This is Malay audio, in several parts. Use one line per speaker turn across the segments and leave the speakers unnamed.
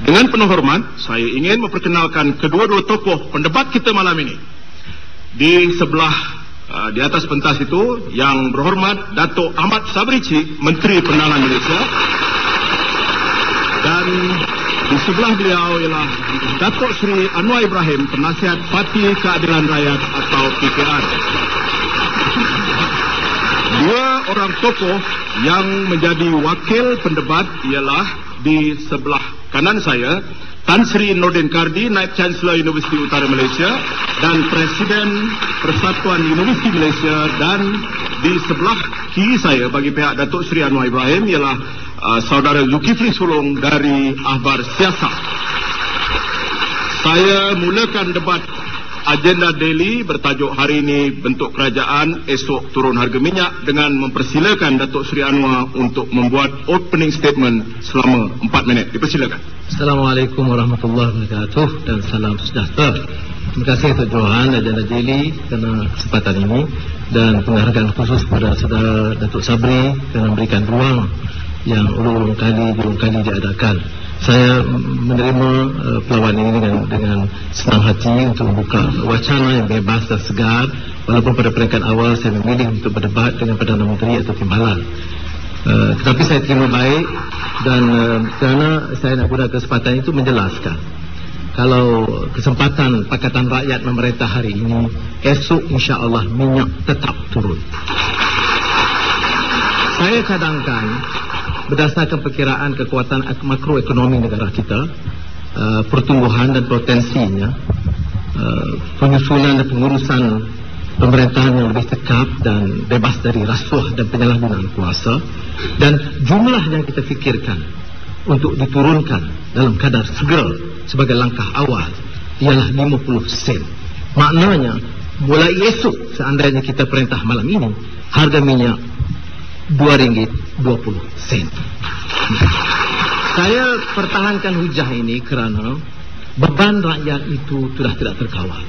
Dengan penuh hormat, saya ingin memperkenalkan kedua-dua tokoh pendebat kita malam ini. Di sebelah di atas pentas itu yang berhormat Datuk Ahmad Sabri Cik, Menteri Perdagangan Malaysia, dan di sebelah beliau ialah Datuk Seri Anwar Ibrahim, Penasihat Parti Keadilan Rakyat atau PKR. Dua orang tokoh yang menjadi wakil pendebat ialah di sebelah kanan saya Tan Sri Nordin Kardi, Naib Chancellor Universiti Utara Malaysia dan Presiden Persatuan Universiti Malaysia, dan di sebelah kiri saya bagi pihak Datuk Seri Anwar Ibrahim ialah Saudara Zulkifli Sulong dari Akhbar Siasat. Saya mulakan debat agenda daily bertajuk hari ini bentuk kerajaan, esok turun harga minyak, dengan mempersilakan Datuk Seri Anwar untuk membuat opening statement selama 4 minit. Dipersilakan.
Assalamualaikum warahmatullahi wabarakatuh dan salam sejahtera. Terima kasih Tuan Johan agenda daily kerana kesempatan ini, dan penghargaan khusus kepada Saudara Datuk Sabri kerana memberikan ruang yang ulung-ulung kali diadakan. Saya menerima perlawanan ini dengan senang hati untuk membuka wacana yang bebas dan segar, walaupun pada peringkat awal saya memilih untuk berdebat dengan Perdana Menteri atau Timbalan. Tetapi saya terima baik, dan kerana saya nak guna kesempatan itu menjelaskan kalau kesempatan Pakatan Rakyat memerintah hari ini, esok insya-Allah minyak tetap turun. Saya cadangkan berdasarkan perkiraan kekuatan makroekonomi negara kita, pertumbuhan dan potensinya, penyusunan dan pengurusan pemerintahan yang lebih tekap dan bebas dari rasuah dan penyalahgunaan kuasa, dan jumlah yang kita fikirkan untuk diturunkan dalam kadar segera sebagai langkah awal ialah 50 sen. Maknanya mulai esok seandainya kita perintah malam ini, harga minyak RM2.20. Saya pertahankan hujah ini kerana beban rakyat itu sudah tidak terkawal.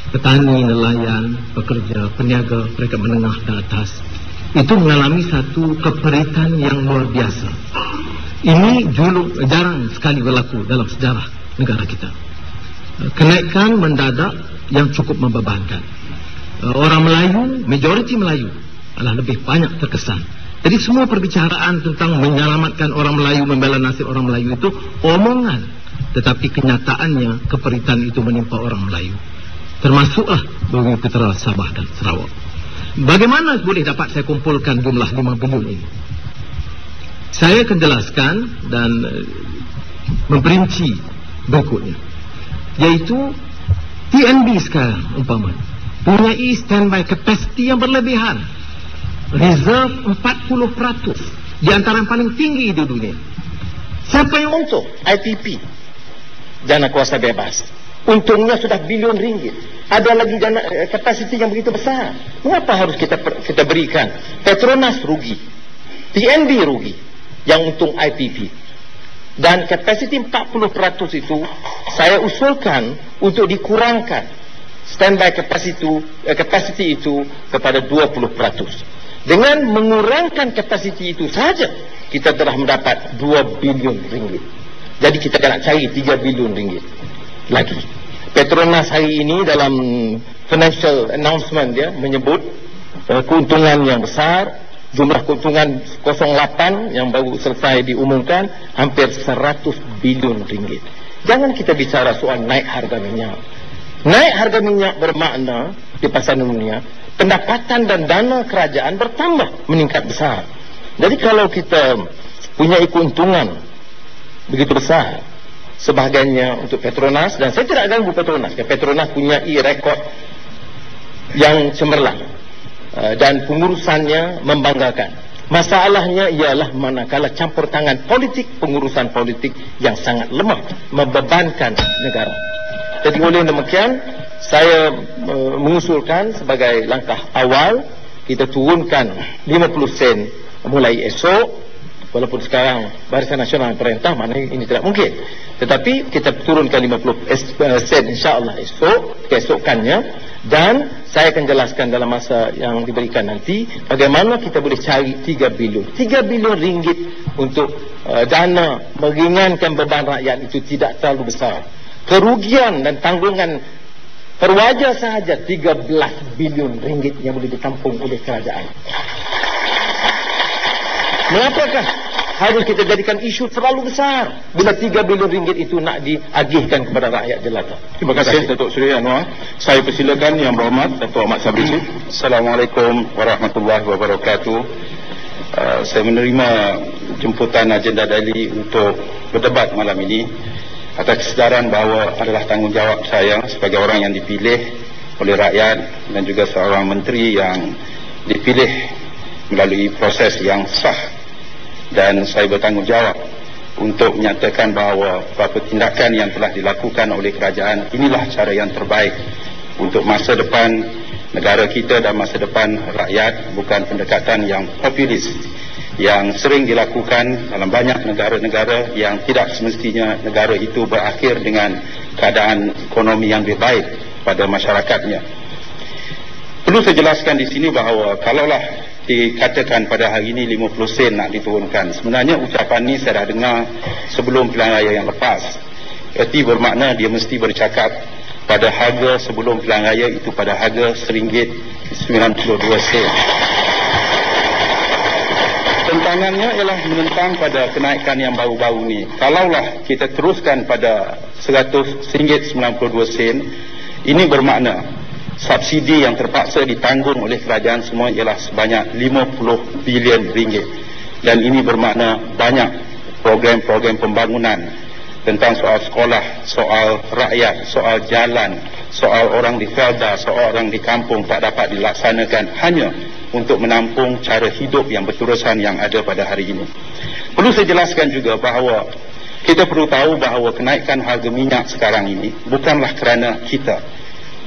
Petani, nelayan, pekerja, peniaga, peringkat menengah dan atas itu mengalami satu keperitan yang luar biasa. Ini jarang sekali berlaku dalam sejarah negara kita. Kenaikan mendadak yang cukup membebankan. Orang Melayu, majoriti Melayu adalah lebih banyak terkesan. Jadi semua perbicaraan tentang menyelamatkan orang Melayu, membela nasib orang Melayu itu omongan, tetapi kenyataannya keperitan itu menimpa orang Melayu, termasuklah Bumi Putra, Sabah dan Sarawak. Bagaimana boleh dapat saya kumpulkan jumlah 5 bilion ini? Saya akan jelaskan dan memperinci berikutnya, iaitu TNB sekarang umpamanya punyai standby capacity yang berlebihan, reserve 40%, di antara yang paling tinggi di dunia.
Siapa yang untung? IPP, dana kuasa bebas, untungnya sudah bilion ringgit. Ada lagi dana kapasiti yang begitu besar. Mengapa harus kita berikan? Petronas rugi, TNB rugi, yang untung IPP. Dan kapasiti 40% itu saya usulkan untuk dikurangkan standby capacity itu kepada 20%. Dengan mengurangkan kapasiti itu saja kita telah mendapat 2 bilion ringgit. Jadi kita nak cari 3 bilion ringgit lagi. Petronas hari ini dalam financial announcement dia menyebut keuntungan yang besar. Jumlah keuntungan 08 yang baru selesai diumumkan hampir 100 bilion ringgit. Jangan kita bicara soal naik harga minyak. Naik harga minyak bermakna di pasar dunia pendapatan dan dana kerajaan bertambah, meningkat besar. Jadi kalau kita punya keuntungan begitu besar, sebahagiannya untuk Petronas, dan saya tidak ganggu Petronas, Petronas punya rekod yang cemerlang dan pengurusannya membanggakan. Masalahnya ialah manakala campur tangan politik, pengurusan politik yang sangat lemah, membebankan negara. Jadi oleh demikian saya mengusulkan sebagai langkah awal kita turunkan 50 sen mulai esok, walaupun sekarang Barisan Nasional perintah maknanya ini tidak mungkin, tetapi kita turunkan 50 sen insya-Allah esok, keesokannya, Dan saya akan jelaskan dalam masa yang diberikan nanti bagaimana kita boleh cari 3 bilion ringgit untuk dana meringankan beban rakyat itu tidak terlalu besar. Kerugian dan tanggungan perwajar sahaja 13 bilion ringgit yang boleh ditampung oleh kerajaan. Mengapakah harus kita jadikan isu terlalu besar bila 3 bilion ringgit itu nak diagihkan kepada rakyat jelata?
Terima kasih Datuk Seri Anwar. Saya persilakan Yang Berhormat Datuk Ahmad Sabri.
Assalamualaikum warahmatullahi wabarakatuh. Saya menerima jemputan agenda Daily untuk berdebat malam ini atas kesedaran bahawa adalah tanggungjawab saya sebagai orang yang dipilih oleh rakyat dan juga seorang menteri yang dipilih melalui proses yang sah, dan saya bertanggungjawab untuk menyatakan bahawa beberapa tindakan yang telah dilakukan oleh kerajaan inilah cara yang terbaik untuk masa depan negara kita dan masa depan rakyat, bukan pendekatan yang populis yang sering dilakukan dalam banyak negara-negara yang tidak semestinya negara itu berakhir dengan keadaan ekonomi yang lebih baik pada masyarakatnya. Perlu saya jelaskan di sini bahawa kalaulah dikatakan pada hari ini 50 sen nak diturunkan, sebenarnya ucapan ini saya dah dengar sebelum pilihan raya yang lepas. Erti bermakna dia mesti bercakap pada harga sebelum pilihan raya itu pada harga RM1.92. Tentangannya ialah menentang pada kenaikan yang baru-baru ni. Kalaulah kita teruskan pada RM100.92, ini bermakna subsidi yang terpaksa ditanggung oleh kerajaan semua ialah sebanyak 50 bilion ringgit. Dan ini bermakna banyak program-program pembangunan tentang soal sekolah, soal rakyat, soal jalan, soal orang di felda, soal orang di kampung tak dapat dilaksanakan hanya untuk menampung cara hidup yang berterusan yang ada pada hari ini. Perlu saya jelaskan juga bahawa kita perlu tahu bahawa kenaikan harga minyak sekarang ini bukanlah kerana kita.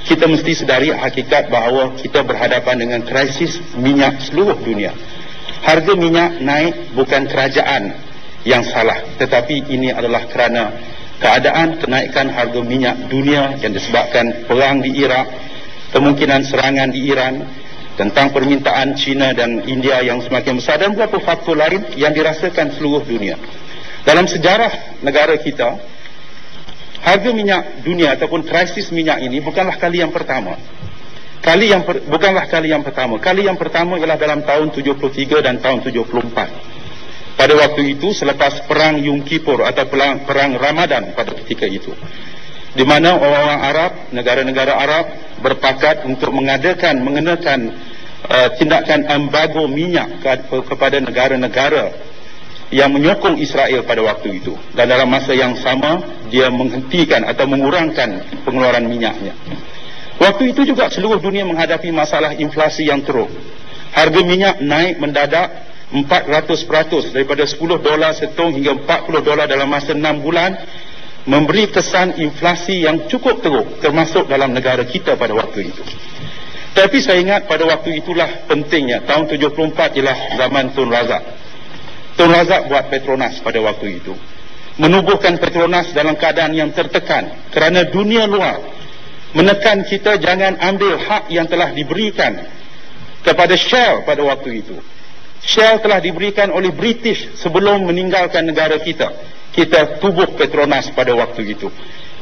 Kita mesti sedari hakikat bahawa kita berhadapan dengan krisis minyak seluruh dunia. Harga minyak naik bukan kerajaan yang salah, tetapi ini adalah kerana keadaan kenaikan harga minyak dunia yang disebabkan perang di Iraq, kemungkinan serangan di Iran, tentang permintaan China dan India yang semakin besar, dan beberapa faktor lain yang dirasakan seluruh dunia. Dalam sejarah negara kita, harga minyak dunia ataupun krisis minyak ini bukanlah kali yang pertama. Kali yang pertama ialah dalam tahun 73 dan tahun 74. Pada waktu itu selepas perang Yom Kippur atau perang Ramadan pada ketika itu, di mana orang-orang Arab, negara-negara Arab berpakat untuk mengenakan tindakan embargo minyak kepada negara-negara yang menyokong Israel pada waktu itu, dan dalam masa yang sama dia menghentikan atau mengurangkan pengeluaran minyaknya. Waktu itu juga seluruh dunia menghadapi masalah inflasi yang teruk. Harga minyak naik mendadak 400% daripada $10 setong hingga $40 dalam masa 6 bulan, memberi kesan inflasi yang cukup teruk termasuk dalam negara kita pada waktu itu. Tapi saya ingat pada waktu itulah pentingnya, tahun 74 ialah zaman Tun Razak. Tun Razak buat Petronas pada waktu itu, menubuhkan Petronas dalam keadaan yang tertekan kerana dunia luar menekan kita jangan ambil hak yang telah diberikan kepada Shell pada waktu itu. Shell telah diberikan oleh British sebelum meninggalkan negara kita. Kita tubuh Petronas pada waktu itu,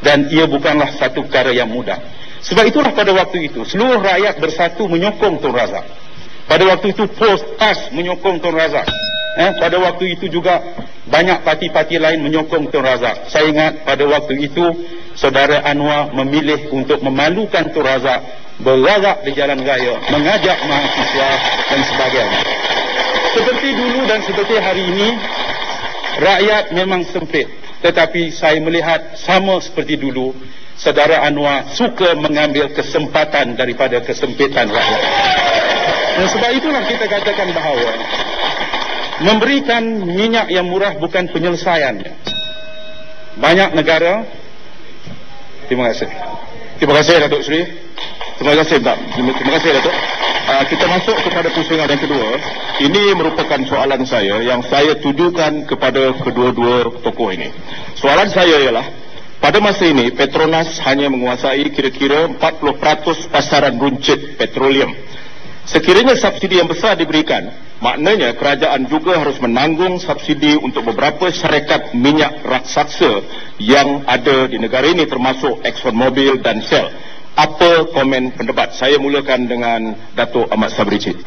dan ia bukanlah satu perkara yang mudah. Sebab itulah pada waktu itu seluruh rakyat bersatu menyokong Tun Razak. Pada waktu itu PAS menyokong Tun Razak. Pada waktu itu juga banyak parti-parti lain menyokong Tun Razak. Saya ingat pada waktu itu Saudara Anwar memilih untuk memalukan Tun Razak, berlarak di jalan raya, mengajak mahasiswa dan sebagainya. Seperti dulu dan seperti hari ini, rakyat memang sempit, tetapi saya melihat sama seperti dulu, Saudara Anwar suka mengambil kesempatan daripada kesempitan rakyat. Dan sebab itulah kita katakan bahawa memberikan minyak yang murah bukan penyelesaiannya. Banyak negara. Terima kasih. Terima kasih Datuk Seri. Terima kasih Datuk. Kita masuk kepada pusingan yang kedua. Ini merupakan soalan saya yang saya tujukan kepada kedua-dua tokoh ini. Soalan saya ialah, Pada masa ini, Petronas hanya menguasai kira-kira 40% pasaran runcit petroleum. Sekiranya subsidi yang besar diberikan, maknanya kerajaan juga harus menanggung subsidi untuk beberapa syarikat minyak raksasa yang ada di negara ini, termasuk ExxonMobil dan Shell. Apa komen pendebat? Saya mulakan dengan Datuk Ahmad Sabri Cik.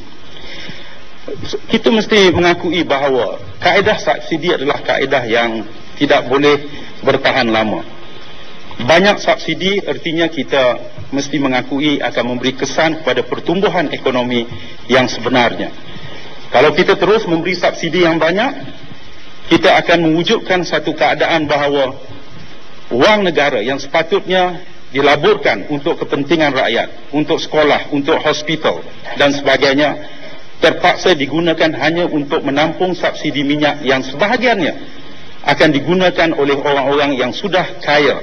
Kita mesti mengakui bahawa kaedah subsidi adalah kaedah yang tidak boleh bertahan lama. Banyak subsidi artinya kita mesti mengakui akan memberi kesan kepada pertumbuhan ekonomi yang sebenarnya. Kalau kita terus memberi subsidi yang banyak, kita akan mewujudkan satu keadaan bahawa wang negara yang sepatutnya dilaburkan untuk kepentingan rakyat, untuk sekolah, untuk hospital dan sebagainya, terpaksa digunakan hanya untuk menampung subsidi minyak yang sebahagiannya akan digunakan oleh orang-orang yang sudah kaya.